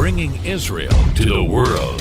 bringing Israel to the world.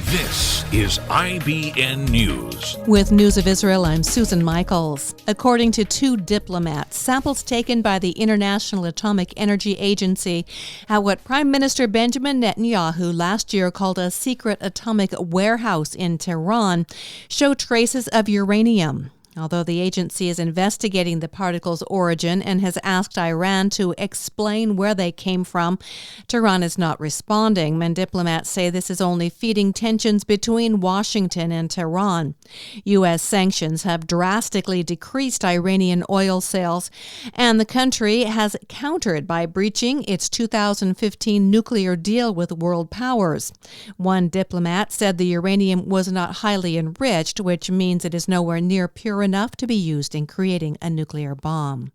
This is IBN News. With News of Israel, I'm Susan Michaels. According to two diplomats, samples taken by the International Atomic Energy Agency at what Prime Minister Benjamin Netanyahu last year called a secret atomic warehouse in Tehran show traces of uranium. Although the agency is investigating the particles' origin and has asked Iran to explain where they came from, Tehran is not responding, and diplomats say this is only feeding tensions between Washington and Tehran. U.S. sanctions have drastically decreased Iranian oil sales, and the country has countered by breaching its 2015 nuclear deal with world powers. One diplomat said the uranium was not highly enriched, which means it is nowhere near pure enough to be used in creating a nuclear bomb.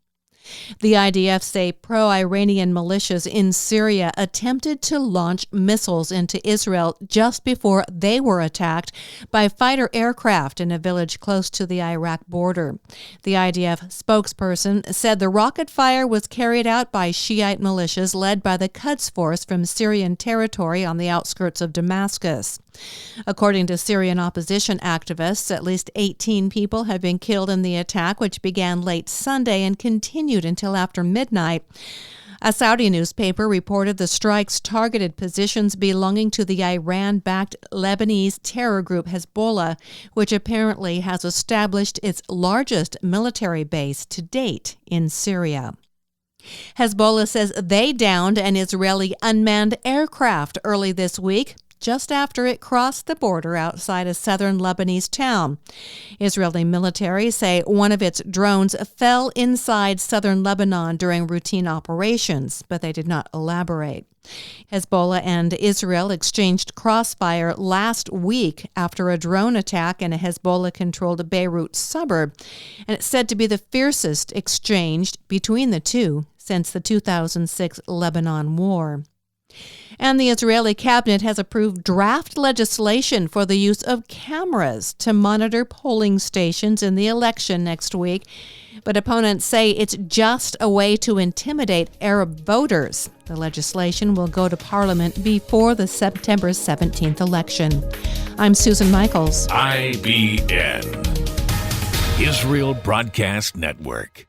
The IDF say pro-Iranian militias in Syria attempted to launch missiles into Israel just before they were attacked by fighter aircraft in a village close to the Iraq border. The IDF spokesperson said the rocket fire was carried out by Shiite militias led by the Quds Force from Syrian territory on the outskirts of Damascus. According to Syrian opposition activists, at least 18 people have been killed in the attack, which began late Sunday and continued until after midnight. A Saudi newspaper reported the strikes targeted positions belonging to the Iran-backed Lebanese terror group Hezbollah, which apparently has established its largest military base to date in Syria. Hezbollah says they downed an Israeli unmanned aircraft early this week, just after it crossed the border outside a southern Lebanese town. Israeli military say one of its drones fell inside southern Lebanon during routine operations, but they did not elaborate. Hezbollah and Israel exchanged crossfire last week after a drone attack in a Hezbollah-controlled Beirut suburb, and it's said to be the fiercest exchange between the two since the 2006 Lebanon war. And the Israeli cabinet has approved draft legislation for the use of cameras to monitor polling stations in the election next week. But opponents say it's just a way to intimidate Arab voters. The legislation will go to Parliament before the September 17th election. I'm Susan Michaels. IBN, Israel Broadcast Network.